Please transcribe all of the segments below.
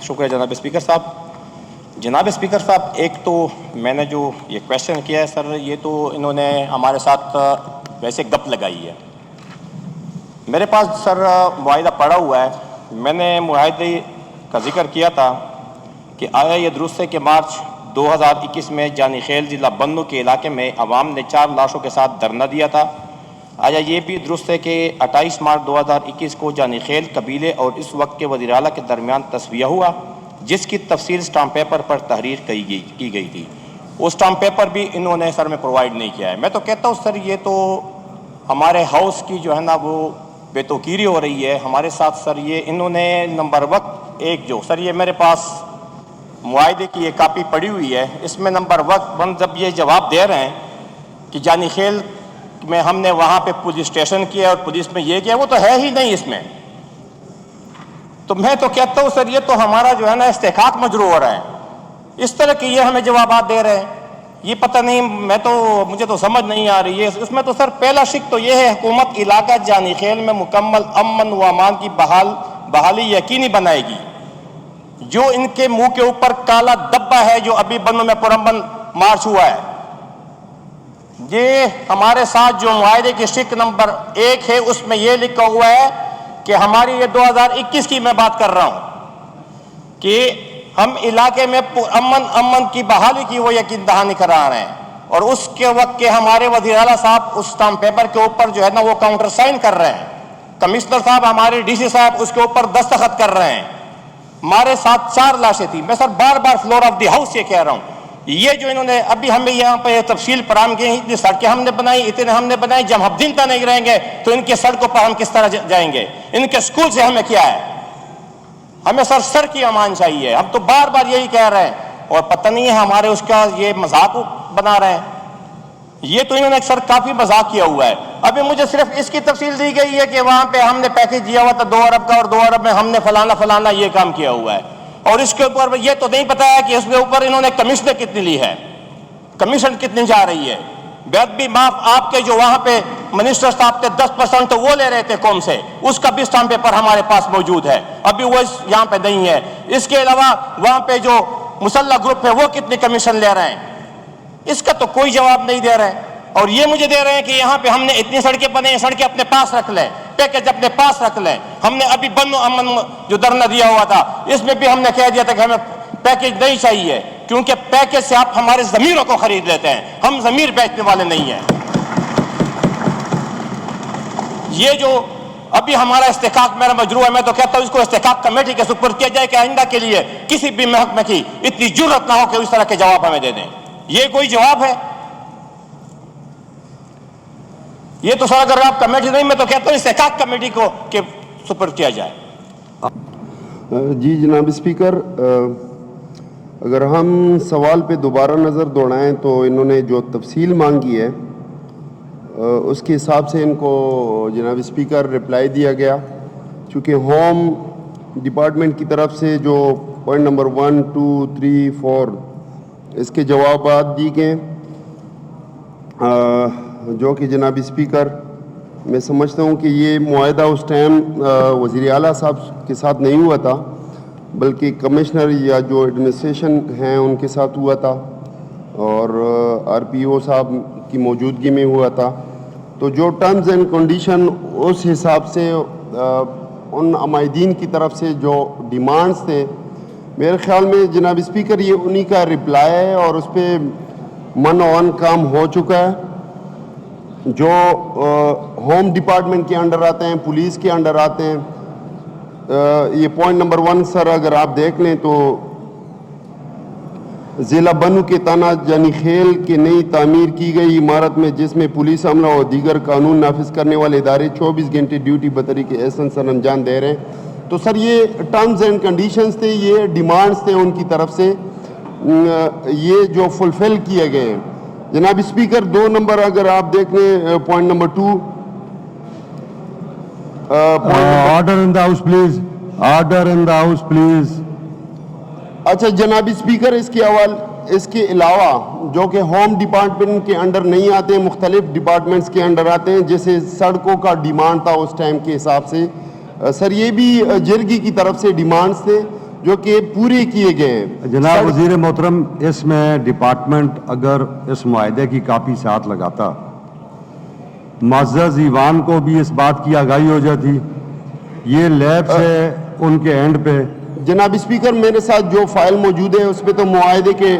شکریہ جناب اسپیکر صاحب. جناب اسپیکر صاحب، ایک تو میں نے جو یہ کویشچن کیا ہے سر، یہ تو انہوں نے ہمارے ساتھ ویسے گپ لگائی ہے. میرے پاس سر معاہدہ پڑا ہوا ہے. میں نے معاہدے کا ذکر کیا تھا کہ آیا یہ درست ہے کہ مارچ 2021 میں جانی خیل ضلع بنو کے علاقے میں عوام نے 4 لاشوں کے ساتھ دھرنا دیا تھا. آیا یہ بھی درست ہے کہ 28 مارچ 2021 کو جانی خیل قبیلے اور اس وقت کے وزیر اعلیٰ کے درمیان تصفیہ ہوا، جس کی تفصیل اسٹامپ پیپر پر تحریر کی گئی تھی؟ وہ اسٹامپ پیپر بھی انہوں نے سر میں پرووائڈ نہیں کیا ہے. میں تو کہتا ہوں سر یہ تو ہمارے ہاؤس کی جو ہے نا وہ بے توقیری ہو رہی ہے ہمارے ساتھ سر. یہ انہوں نے نمبر وقت ایک جو سر یہ میرے پاس معاہدے کی یہ کاپی پڑی ہوئی ہے، اس میں نمبر وقت جب یہ جواب دے رہے ہیں کہ جانی خیل میں ہم نے وہاں پہ پولیس اسٹیشن کیا اور پولیس میں یہ کیا، وہ تو ہے ہی نہیں اس میں. تو میں تو کہتا ہوں سر یہ تو ہمارا جو ہے نا استحقاق مجروح ہو رہا ہے. اس طرح کی یہ ہمیں جوابات دے رہے ہیں، یہ پتہ نہیں مجھے تو سمجھ نہیں آ رہی ہے. اس میں تو سر پہلا شک تو یہ ہے حکومت علاقہ جانی خیل میں مکمل امن و امان کی بحالی یقینی بنائے گی. جو ان کے منہ کے اوپر کالا دبا ہے جو ابھی بنو میں پرامن مارچ ہوا ہے، یہ ہمارے ساتھ جو معاہدے کی شک نمبر 1 ہے اس میں یہ لکھا ہوا ہے کہ ہماری یہ 2021 کی میں بات کر رہا ہوں کہ ہم علاقے میں امن کی بحالی کی وہ یقین دہانی کرا رہے ہیں. اور اس کے وقت کے ہمارے وزیر اعلیٰ صاحب اس اسٹامپ پیپر کے اوپر جو ہے نا وہ کاؤنٹر سائن کر رہے ہیں. کمشنر صاحب ہمارے ڈی سی صاحب اس کے اوپر دستخط کر رہے ہیں. ہمارے ساتھ 4 لاشیں تھیں. میں سر بار بار فلور آف دی ہاؤس یہ کہہ رہا ہوں، یہ جو انہوں نے ابھی ہمیں یہاں پہ تفصیل فراہم کی، اتنی سڑکیں ہم نے بنائی، اتنے ہم نے بنائی، جب ہم دن تک نہیں رہیں گے تو ان کے سڑکوں پر ہم کس طرح جائیں گے؟ ان کے اسکول سے ہمیں کیا ہے؟ ہمیں سر کی امان چاہیے. ہم تو بار بار یہی کہہ رہے ہیں اور پتہ نہیں ہے ہمارے اس کا یہ مذاق بنا رہے ہیں. یہ تو انہوں نے سر کافی مذاق کیا ہوا ہے. ابھی مجھے صرف اس کی تفصیل دی گئی ہے کہ وہاں پہ ہم نے پیکیج دیا ہوا تھا 2 ارب کا اور 2 ارب میں ہم نے فلانا یہ کام کیا ہوا ہے. اور اس کے اوپر یہ تو نہیں پتا ہے کہ اس کے اوپر انہوں نے کمیشن کتنی لی ہے، کمیشن کتنی جا رہی ہے. بیت بھی معاف، آپ کے جو وہاں پہ منسٹر صاحب تھے 10% تو وہ لے رہے تھے قوم سے، اس کا بھی اسٹامپ پیپر ہمارے پاس موجود ہے. ابھی وہ یہاں پہ نہیں ہے. اس کے علاوہ وہاں پہ جو مسلح گروپ ہے وہ کتنی کمیشن لے رہے ہیں، اس کا تو کوئی جواب نہیں دے رہے ہیں. اور یہ مجھے دے رہے ہیں کہ یہاں پہ ہم نے اتنی سڑکیں بنے ہیں، سڑکیں اپنے پاس رکھ لیں، پیکج اپنے پاس رکھ لیں. ہم نے ابھی بنو امن جو دھرنا دیا ہوا تھا اس میں بھی ہم نے کہہ دیا تھا کہ ہمیں پیکج نہیں چاہیے، کیونکہ پیکج سے آپ ہمارے ضمیروں کو خرید لیتے ہیں. ہم ضمیر بیچنے والے نہیں ہیں. یہ جو ابھی ہمارا استحقاق میرا مجروح ہے، میں تو کہتا ہوں اس کو استحقاق کمیٹی کے سپرد کیا جائے کہ آئندہ کے لیے کسی بھی محکمے کی اتنی جرت نہ ہو کہ اس طرح کے جواب ہمیں دے دیں. یہ کوئی جواب ہے؟ یہ تو سر اگر آپ کمیٹی نہیں، میں تو کہتا ہوں استحقاق کمیٹی کو کہ سپرد کیا جائے. جی جناب اسپیکر، اگر ہم سوال پہ دوبارہ نظر دوڑائیں تو انہوں نے جو تفصیل مانگی ہے اس کے حساب سے ان کو جناب اسپیکر رپلائی دیا گیا. چونکہ ہوم ڈپارٹمنٹ کی طرف سے جو پوائنٹ نمبر 1 2 3 4 اس کے جوابات دی گئے، جو کہ جناب اسپیکر میں سمجھتا ہوں کہ یہ معاہدہ اس ٹائم وزیر اعلیٰ صاحب کے ساتھ نہیں ہوا تھا، بلکہ کمشنر یا جو ایڈمنسٹریشن ہیں ان کے ساتھ ہوا تھا اور RPO صاحب کی موجودگی میں ہوا تھا. تو جو ٹرمز اینڈ کنڈیشن اس حساب سے ان عمائدین کی طرف سے جو ڈیمانڈز تھے، میرے خیال میں جناب اسپیکر یہ انہی کا رپلائی ہے اور اس پہ من آن کام ہو چکا ہے. جو ہوم ڈپارٹمنٹ کے انڈر آتے ہیں، پولیس کے انڈر آتے ہیں، یہ پوائنٹ نمبر 1 سر اگر آپ دیکھ لیں تو ضلع بنو کے تانا جانی خیل کی نئی تعمیر کی گئی عمارت میں، جس میں پولیس عملہ اور دیگر قانون نافذ کرنے والے ادارے 24 گھنٹے ڈیوٹی بطریق احسن سر انجام دے رہے ہیں. تو سر یہ ٹرمز اینڈ کنڈیشنز تھے، یہ ڈیمانڈز تھے ان کی طرف سے، یہ جو فلفل کیے گئے ہیں. جناب اسپیکر 2 نمبر اگر آپ دیکھ لیں point number 2. Order in the house please, order in the house please. اچھا جناب اسپیکر، اس کے علاوہ جو کہ ہوم ڈپارٹمنٹ کے انڈر نہیں آتے ہیں، مختلف ڈپارٹمنٹس کے انڈر آتے ہیں، جیسے سڑکوں کا ڈیمانڈ تھا اس ٹائم کے حساب سے، سر یہ بھی جرگی کی طرف سے ڈیمانڈز تھے. جو کہ پورے کیے گئے ہیں. جناب وزیر محترم، اس میں ڈپارٹمنٹ اگر اس معاہدے کی کاپی ساتھ لگاتا، معزز ایوان کو بھی اس بات کی آگاہی ہو جاتی. یہ لیب سے ان کے اینڈ پہ. جناب اسپیکر، میرے ساتھ جو فائل موجود ہے اس پہ تو معاہدے کے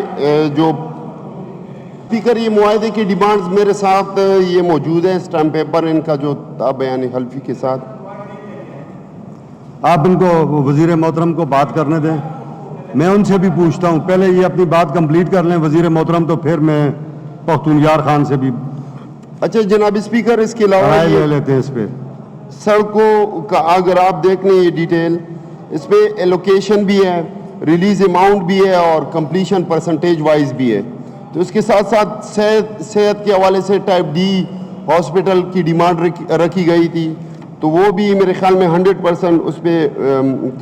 جو اسپیکر یہ معاہدے کی ڈیمانڈز میرے ساتھ یہ موجود ہے، اسٹامپ پیپر ان کا جو تھا بیان حلفی کے ساتھ. آپ ان کو وزیر محترم کو بات کرنے دیں، میں ان سے بھی پوچھتا ہوں. پہلے یہ اپنی بات کمپلیٹ کر لیں وزیر محترم، تو پھر میں پختون یار خان سے بھی اچھا جناب اسپیکر، اس کے علاوہ رائے یہ لے لیتے ہیں اس پہ. سڑکوں کا اگر آپ دیکھ لیں یہ ڈیٹیل، اس پہ ایلوکیشن بھی ہے، ریلیز اماؤنٹ بھی ہے اور کمپلیشن پرسنٹیج وائز بھی ہے. تو اس کے ساتھ ساتھ صحت کے حوالے سے ٹائپ ڈی ہاسپٹل کی ڈیمانڈ رکھی گئی تھی، تو وہ بھی میرے خیال میں 100% اس پہ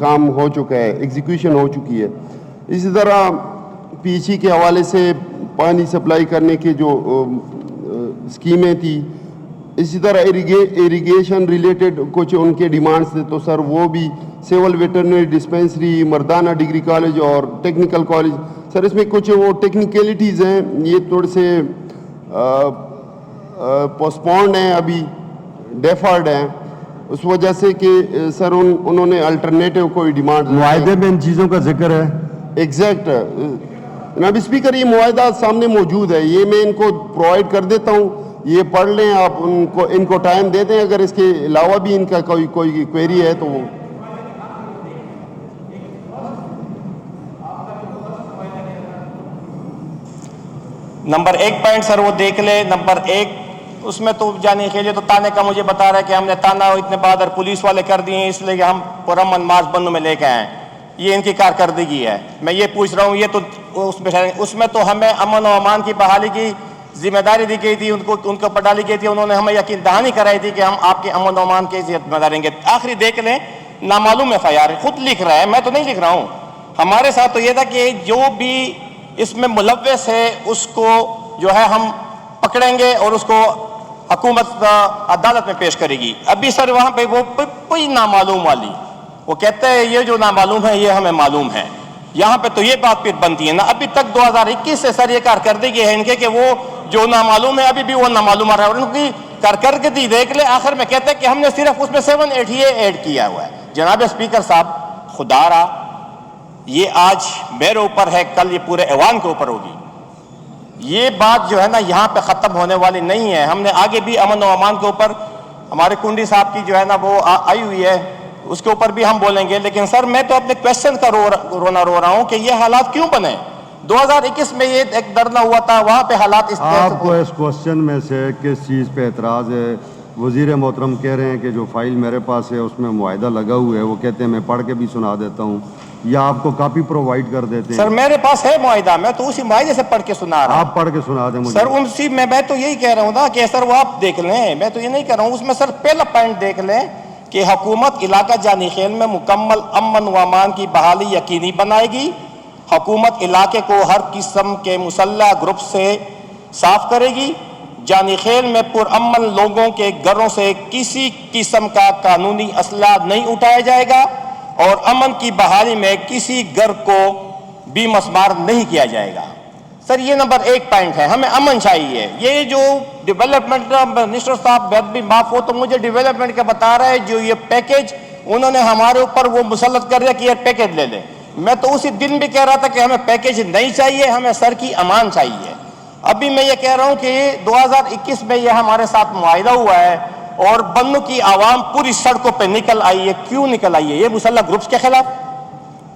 کام ہو چکا ہے، ایگزیکیوشن ہو چکی ہے. اسی طرح پی سی کے حوالے سے پانی سپلائی کرنے کے جو اسکیمیں تھی، اسی طرح ایریگیشن ریلیٹڈ کچھ ان کے ڈیمانڈس تھے، تو سر وہ بھی سیول ویٹرنری ڈسپینسری، مردانہ ڈگری کالج اور ٹیکنیکل کالج. سر اس میں کچھ وہ ٹیکنیکلٹیز ہیں، یہ تھوڑے سے پوسٹپونڈ ہیں، ابھی ڈیفرڈ ہیں، اس وجہ سے کہ سر انہوں نے الٹرنیٹیو کوئی ڈیمانڈ. معاہدے میں ان چیزوں کا ذکر ہے. ایگزیکٹ جناب اسپیکر، یہ معاہدہ سامنے موجود ہے، یہ میں ان کو پرووائڈ کر دیتا ہوں، یہ پڑھ لیں آپ. ان کو ٹائم دے دیں، اگر اس کے علاوہ بھی ان کا کوئی کوئری ہے تو. نمبر 1 پوائنٹ سر وہ دیکھ لے. نمبر 1 اس میں تو جانی خیلی تو تانے کا مجھے بتا رہا ہے کہ ہم نے تانا اتنے بہادر پولیس والے کر دیے ہیں، اس لیے کہ ہم پرامن مارچ بندوں میں لے کے آئے. یہ ان کی کارکردگی ہے. میں یہ پوچھ رہا ہوں، یہ تو اس میں تو ہمیں امن و امان کی بحالی کی ذمہ داری دی گئی تھی، ان کو اوپر ڈالی گئی تھی. انہوں نے ہمیں یقین دہانی کرائی تھی کہ ہم آپ کے امن و امان کی ذمہ داری لیں گے. آخری دیکھ لیں، نامعلوم ایف آئی آر خود لکھ رہا ہے، میں تو نہیں لکھ رہا ہوں. ہمارے ساتھ تو یہ تھا کہ جو بھی اس میں ملوث ہے اس کو جو ہے ہم پکڑیں گے اور اس کو حکومت عدالت میں پیش کرے گی. ابھی سر وہاں پہ وہ کوئی نامعلوم والی وہ کہتے ہیں یہ جو نامعلوم ہے یہ ہمیں معلوم ہے. یہاں پہ تو یہ بات پھر بنتی ہے نا. ابھی تک 2021 سے سر یہ کارکردگی ہے ان کے کہ وہ جو نامعلوم ہے ابھی بھی وہ نامعلوم آ رہا ہے، اور ان کی کارکردگی دیکھ لے. آخر میں کہتے ہیں کہ ہم نے صرف اس میں 7-8 یہ ایڈ کیا ہوا ہے. جناب اسپیکر صاحب، خدا را یہ آج میرے اوپر ہے، کل یہ پورے ایوان کے اوپر ہوگی. یہ بات جو ہے نا یہاں پہ ختم ہونے والی نہیں ہے. ہم نے آگے بھی امن و امان کے اوپر ہمارے کنڈی صاحب کی جو ہے نا وہ آئی ہوئی ہے، اس کے اوپر بھی ہم بولیں گے. لیکن سر میں تو اپنے کویشچن کا رونا رو رہا ہوں کہ یہ حالات کیوں بنے. 2021 میں یہ ایک دھرنا ہوا تھا، وہاں پہ حالات اس طرح. آپ کو اس کوشچن میں سے کس چیز پہ اعتراض ہے؟ وزیر محترم کہہ رہے ہیں کہ جو فائل میرے پاس ہے اس میں معاہدہ لگا ہوا ہے، وہ کہتے ہیں میں پڑھ کے بھی سنا دیتا ہوں، یا آپ کو کاپی پرووائڈ کر دیتے ہیں؟ سر میرے پاس ہے معاہدہ، میں تو اسی معاہدے سے پڑھ کے سنا رہا ہوں. آپ پڑھ کے سنا دیں مجھے. سر اسی میں تو یہی کہہ رہا ہوں نا کہ سر وہ آپ دیکھ لیں، میں تو یہ نہیں کہہ رہا ہوں. اس میں سر پہلا پوائنٹ دیکھ لیں کہ حکومت علاقہ جانی خیل میں مکمل امن و امان کی بحالی یقینی بنائے گی. حکومت علاقے کو ہر قسم کے مسلح گروپ سے صاف کرے گی. جانی خیل میں پرامن لوگوں کے گھروں سے کسی قسم کا قانونی اسلحہ نہیں اٹھایا جائے گا، اور امن کی بحالی میں کسی گھر کو بھی مسمار نہیں کیا جائے گا. سر یہ نمبر 1 پوائنٹ ہے، ہمیں امن چاہیے. یہ جو ڈیولپمنٹ منسٹر صاحب بھی معاف ہو تو مجھے ڈیولپمنٹ کا بتا رہا ہے، جو یہ پیکیج انہوں نے ہمارے اوپر وہ مسلط کر دیا کہ یہ پیکیج لے لیں. میں تو اسی دن بھی کہہ رہا تھا کہ ہمیں پیکیج نہیں چاہیے، ہمیں سر کی امان چاہیے. ابھی میں یہ کہہ رہا ہوں کہ 2021 میں یہ ہمارے ساتھ معاہدہ ہوا ہے اور بنوں کی عوام پوری سڑکوں پہ نکل آئی ہے. کیوں نکل آئی ہے؟ یہ مسلح گروپس کے خلاف،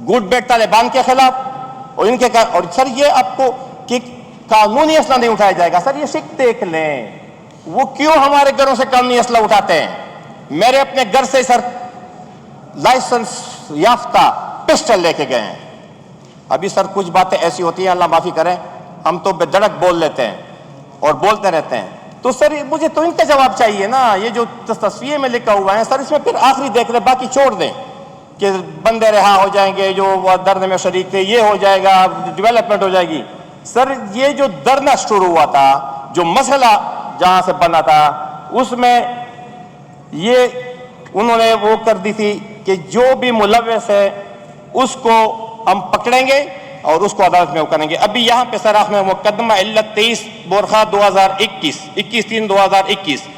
گوٹ بیٹ طالبان کے خلاف، اور ان کے اور سر یہ آپ کو کہ قانونی اسلحہ نہیں اٹھایا جائے گا. سر یہ سکھ دیکھ لیں، وہ کیوں ہمارے گھروں سے قانونی اسلحہ اٹھاتے ہیں. میرے اپنے گھر سے سر لائسنس یافتہ پسٹل لے کے گئے ہیں. ابھی سر کچھ باتیں ایسی ہوتی ہیں، اللہ معافی کریں، ہم تو بے دڑک بول لیتے ہیں اور بولتے رہتے ہیں. تو سر مجھے تو ان کا جواب چاہیے نا. یہ جو تصویر میں لکھا ہوا ہے سر، اس میں پھر آخری دیکھ لیں، باقی چھوڑ دیں کہ بندے رہا ہو جائیں گے، جو دھرنے میں شریک تھے یہ ہو جائے گا، ڈیولپمنٹ ہو جائے گی. سر یہ جو دھرنا شروع ہوا تھا، جو مسئلہ جہاں سے بنا تھا، اس میں یہ انہوں نے وہ کر دی تھی کہ جو بھی ملوث ہے اس کو ہم پکڑیں گے اور اس کو عدالت میں وہ کریں گے. ابھی یہاں پہ سر میں مقدمہ علت 23 بورخا 2021 21/3/2021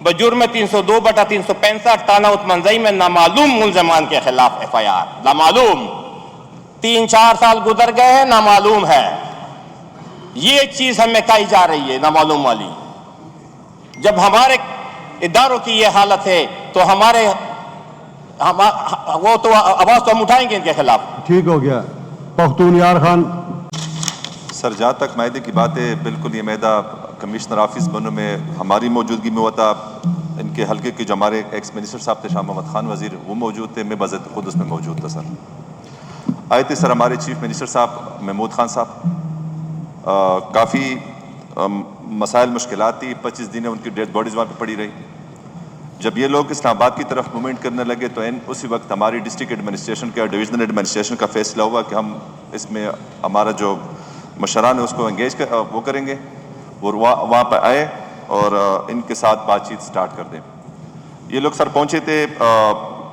بجرم 302/365 تانہ عثمان میں نامعلوم ملزمان کے خلاف FIR. نامعلوم 3-4 سال گزر گئے ہیں, نامعلوم ہے. یہ چیز ہمیں کہی جا رہی ہے نامعلوم والی. جب ہمارے اداروں کی یہ حالت ہے تو وہ تو آواز تو ہم اٹھائیں گے ان کے خلاف. ٹھیک ہو گیا. پختون یار خان. سر جہاں تک معاہدے کی بات ہے, بالکل یہ معاہدہ کمشنر آفس بنو میں ہماری موجودگی میں ہوا تھا. ان کے حلقے کے جو ہمارے ایکس منسٹر صاحب تھے شاہ محمد خان وزیر, وہ موجود تھے. میں بذات خود اس میں موجود تھا. سر آئے تھے سر ہمارے چیف منسٹر صاحب محمود خان صاحب. کافی مسائل مشکلات تھی. 25 دن ان کی ڈیڈ باڈیز وہاں پہ پڑی رہی. جب یہ لوگ اسلام آباد کی طرف موومنٹ کرنے لگے تو اسی وقت ہماری ڈسٹرکٹ ایڈمنسٹریشن کا, ڈویژنل ایڈمنسٹریشن کا فیصلہ ہوا کہ ہم اس میں ہمارا جو مشران ہے اس کو انگیج وہ کریں گے اور وہاں پہ آئے اور ان کے ساتھ بات چیت سٹارٹ کر دیں. یہ لوگ سر پہنچے تھے,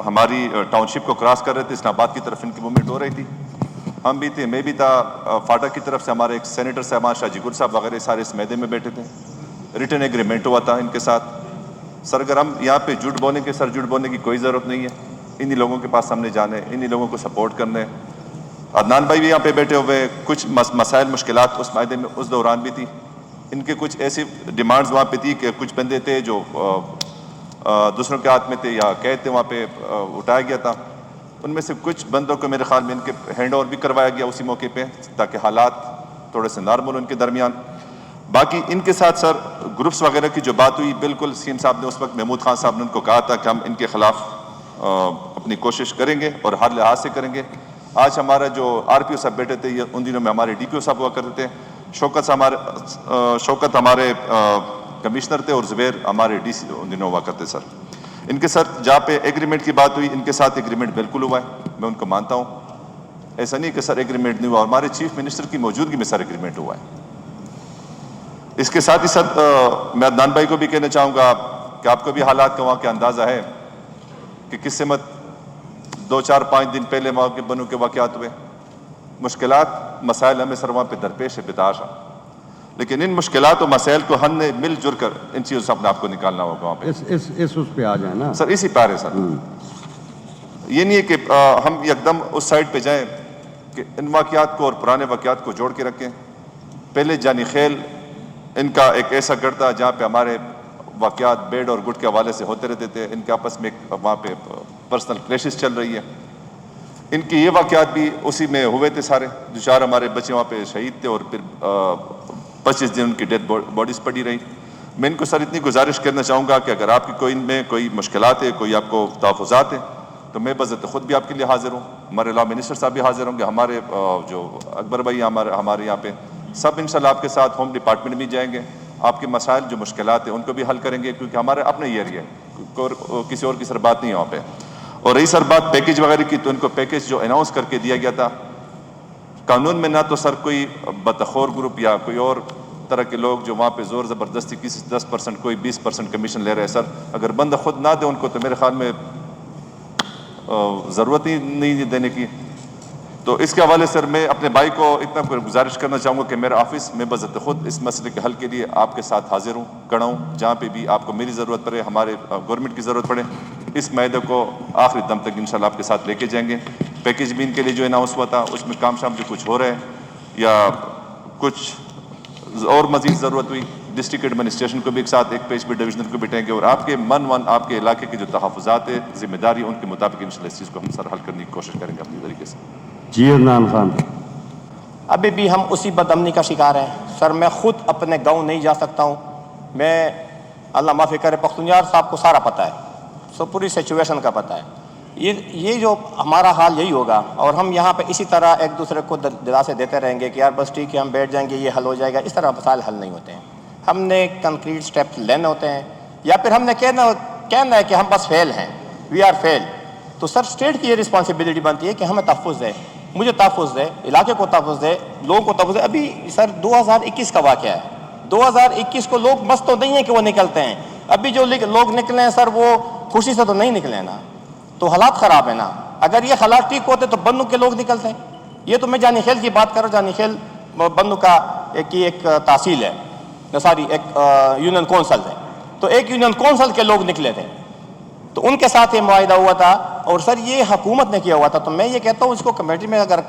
ہماری ٹاؤن شپ کو کراس کر رہے تھے. اسلام آباد کی طرف ان کی موومنٹ ہو رہی تھی. ہم بھی تھے, میں بھی تھا. فاٹک کی طرف سے ہمارے ایک سینیٹر صاحب شاہ جی گل صاحب وغیرہ سارے اس میدے میں بیٹھے تھے. ریٹن ایگریمنٹ ہوا تھا ان کے ساتھ. سر اگر ہم یہاں پہ جھوٹ بولنے کی کوئی ضرورت نہیں ہے. انہی لوگوں کے پاس ہم نے جانے, انہی لوگوں کو سپورٹ کرنے. عدنان بھائی بھی یہاں پہ بیٹھے ہوئے. کچھ مسائل مشکلات اس معاہدے میں اس دوران بھی تھی. ان کے کچھ ایسی ڈیمانڈز وہاں پہ تھی کہ کچھ بندے تھے جو دوسروں کے ہاتھ میں تھے یا قید تھے, وہاں پہ اٹھایا گیا تھا. ان میں سے کچھ بندوں کو میرے خیال میں ان کے ہینڈ اوور بھی کروایا گیا اسی موقع پہ تاکہ حالات تھوڑے سے نارمل ان کے درمیان. باقی ان کے ساتھ سر گروپس وغیرہ کی جو بات ہوئی, بالکل سیم صاحب نے اس وقت محمود خان صاحب نے ان کو کہا تھا کہ ہم ان کے خلاف اپنی کوشش کریں گے اور ہر لحاظ سے کریں گے. آج ہمارا جو RPO صاحب بیٹھے تھے, یہ ان دنوں میں ہمارے DPO صاحب ہوا کرتے تھے. شوکت ہمارے کمشنر تھے اور زبیر ہمارے DC ان دنوں ہوا کرتے. سر ان کے ساتھ جہاں پہ ایگریمنٹ کی بات ہوئی, ان کے ساتھ ایگریمنٹ بالکل ہوا ہے, میں ان کو مانتا ہوں. ایسا نہیں کہ سر ایگریمنٹ نہیں ہوا, ہمارے چیف منسٹر کی موجودگی میں سر ایگریمنٹ ہوا ہے. اس کے ساتھ ہی سر میں عدنان بھائی کو بھی کہنا چاہوں گا کہ آپ کو بھی حالات کا وہاں کے اندازہ ہے کہ کس سمت 2-4-5 دن پہلے وہاں کے بنو کے واقعات ہوئے. مشکلات مسائل ہمیں سر وہاں پہ درپیش ہے بتاشا, لیکن ان مشکلات و مسائل کو ہم نے مل جل کر ان چیزوں سے اپنے آپ کو نکالنا ہوگا. وہاں پہ اس پہ آ جائیں نا سر, اسی پار ہے سر. یہ نہیں ہے کہ ہم یکدم اس سائڈ پہ جائیں کہ ان واقعات کو اور پرانے واقعات کو جوڑ کے رکھیں. پہلے جانی خیل ان کا ایک ایسا گڑھ تھا جہاں پہ ہمارے واقعات بیڈ اور گٹ کے حوالے سے ہوتے رہتے تھے. ان کے آپس میں وہاں پہ پرسنل کلیشز چل رہی ہے. ان کے یہ واقعات بھی اسی میں ہوئے تھے سارے. 2-4 ہمارے بچے وہاں پہ شہید تھے اور پھر 25 دن ان کی ڈیڈ باڈیز پڑی رہی. میں ان کو سر اتنی گزارش کرنا چاہوں گا کہ اگر آپ کی کوئی ان میں کوئی مشکلات ہے, کوئی آپ کو تحفظات ہیں, تو میں بذات خود بھی آپ کے لیے حاضر ہوں. ہمارے لا منسٹر صاحب بھی حاضر ہوں گے. ہمارے جو اکبر بھائی ہمارے یہاں پہ سب انشاءاللہ آپ کے ساتھ ہوم ڈپارٹمنٹ بھی جائیں گے. آپ کے مسائل جو مشکلات ہیں ان کو بھی حل کریں گے, کیونکہ ہمارے اپنا ہی ایریا ہے, کسی اور کی سر بات نہیں ہے وہاں پہ. اور رہی سر بات پیکیج وغیرہ کی, تو ان کو پیکیج جو اناؤنس کر کے دیا گیا تھا, قانون میں نہ تو سر کوئی بدخور گروپ یا کوئی اور طرح کے لوگ جو وہاں پہ زور زبردستی کسی 10% کوئی 20% کمیشن لے رہے ہیں. سر اگر بندہ خود نہ دے ان کو تو میرے خیال میں ضرورت ہی نہیں دینے کی. تو اس کے حوالے سر میں اپنے بھائی کو اتنا گزارش کرنا چاہوں گا کہ میرا آفس میں بذات خود اس مسئلے کے حل کے لیے آپ کے ساتھ حاضر ہوں, کھڑا ہوں. جہاں پہ بھی آپ کو میری ضرورت پڑے, ہمارے گورنمنٹ کی ضرورت پڑے, اس معاہدے کو آخری دم تک انشاءاللہ آپ کے ساتھ لے کے جائیں گے. پیکیج بھی ان کے لیے جو اناؤنس ہوا تھا اس میں کام شام جو کچھ ہو رہے ہیں یا کچھ اور مزید ضرورت ہوئی, ڈسٹرکٹ ایڈمنسٹریشن کو بھی ایک ساتھ ایک پیج پہ ڈویژنل کو بٹیں گے, اور آپ کے آپ کے علاقے کے جو تحفظات ہے, ذمہ داری, ان کے مطابق انشاءاللہ اس چیز کو ہم سر حل کرنے کی کوشش کریں گے اپنی طریقے سے. جی عدنان خان. ابھی بھی ہم اسی بد امنی کا شکار ہیں. سر میں خود اپنے گاؤں نہیں جا سکتا ہوں. میں اللہ معافی کرے پختونیار صاحب کو سارا پتہ ہے, سو پوری سچویشن کا پتہ ہے. یہ جو ہمارا حال یہی ہوگا, اور ہم یہاں پہ اسی طرح ایک دوسرے کو دلاسے دیتے رہیں گے کہ یار بس ٹھیک ہے ہم بیٹھ جائیں گے یہ حل ہو جائے گا. اس طرح مسائل حل نہیں ہوتے ہیں. ہم نے کنکریٹ سٹیپس لینے ہوتے ہیں, یا پھر ہم نے کہنا ہے کہ ہم بس فیل ہیں, وی آر فیل. تو سر اسٹیٹ کی یہ رسپانسبلٹی بنتی ہے کہ ہمیں تحفظ دے, مجھے تحفظ دے, علاقے کو تحفظ دے, لوگوں کو تحفظ دے. ابھی سر 2021 کا واقعہ ہے. 2021 کو لوگ مست تو نہیں ہیں کہ وہ نکلتے ہیں. ابھی جو لوگ نکلے ہیں سر وہ خوشی سے تو نہیں نکلے نا, تو حالات خراب ہیں نا. اگر یہ حالات ٹھیک ہوتے تو بنو کے لوگ نکلتے ہیں. یہ تو میں جانی خیل کی بات کر رہا ہوں. جانی خیل بنو کا ایک تحصیل ہے, ساری ایک یونین کونسل ہے, تو ایک یونین کونسل کے لوگ نکلے تھے, تو ان کے ساتھ یہ معاہدہ ہوا تھا. اور سر یہ حکومت نے کیا ہوا تھا. تو میں یہ کہتا ہوں اس کو کمیٹی میں اگر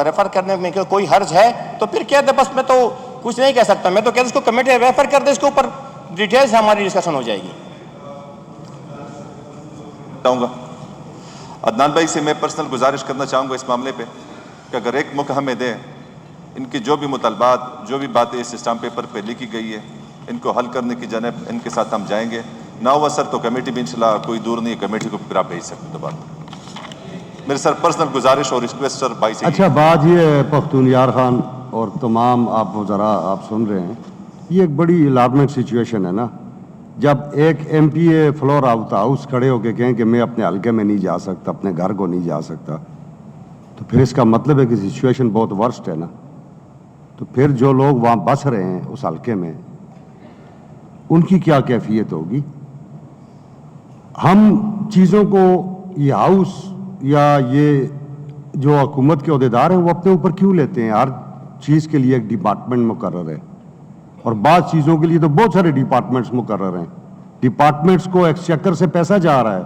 ریفر کرنے میں کوئی حرج ہے تو پھر کہہ دے, بس میں تو کچھ نہیں کہہ سکتا. میں تو کہتا ہوں اس کو کمیٹی ریفر کر دے, اس کے اوپر ڈیٹیل سے ہماری ڈسکشن ہو جائے گی. چاہوں گا عدنان بھائی سے میں پرسنل گزارش کرنا چاہوں گا اس معاملے پہ کہ اگر ایک موقع ہمیں دیں, ان کی جو بھی مطالبات, جو بھی باتیں اس اسٹامپ پیپر پہ لکھی گئی ہے, ان کو حل کرنے کی جانب ان کے ساتھ ہم جائیں گے. نہ ہوا سر تو کمیٹی بھی انشاءاللہ کوئی دور نہیں ہے, کمیٹی کو پھر آپ بھیج سکتے ہیں دوبارہ. میرے سر پرسنل گزارش اور ریکویسٹ سر بھائی سے. اچھا بات یہ ہے پختون یار خان اور تمام آپ ذرا آپ سن رہے ہیں, یہ ایک بڑی الارمنٹ سچویشن ہے نا. جب ایک ایم پی اے فلور آؤٹ ہاؤس کھڑے ہو کے کہیں کہ میں اپنے حلقے میں نہیں جا سکتا, اپنے گھر کو نہیں جا سکتا, تو پھر اس کا مطلب ہے کہ سچویشن بہت ورسٹ ہے نا. تو پھر جو لوگ وہاں بس رہے ہیں اس حلقے میں, ان کی کیا کیفیت ہوگی؟ ہم چیزوں کو یہ ہاؤس یا یہ جو حکومت کے عہدیدار ہیں وہ اپنے اوپر کیوں لیتے ہیں؟ ہر چیز کے لیے ایک ڈپارٹمنٹ مقرر ہے, اور بعض چیزوں کے لیے تو بہت سارے ڈپارٹمنٹس مقرر ہیں. ڈپارٹمنٹس کو ایکسچیکر سے پیسہ جا رہا ہے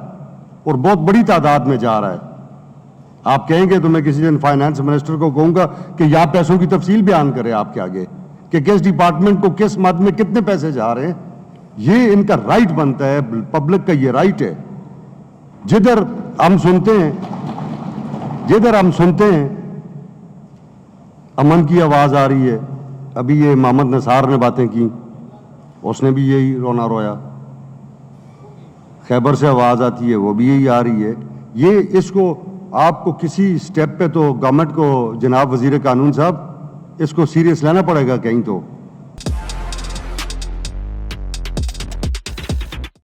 اور بہت بڑی تعداد میں جا رہا ہے. آپ کہیں گے تو میں کسی دن فائنانس منسٹر کو کہوں گا کہ یا پیسوں کی تفصیل بیان کرے آپ کے آگے کہ کس ڈپارٹمنٹ کو کس مد میں کتنے پیسے جا رہے ہیں. یہ ان کا رائٹ بنتا ہے, پبلک کا یہ رائٹ ہے. جدھر ہم سنتے ہیں امن کی آواز آ رہی ہے. ابھی یہ محمد نثار نے باتیں کی, اس نے بھی یہی رونا رویا. خیبر سے آواز آتی ہے, وہ بھی یہی آ رہی ہے. یہ اس کو آپ کو کسی سٹیپ پہ تو گورنمنٹ کو, جناب وزیر قانون صاحب, اس کو سیریس لینا پڑے گا کہیں تو.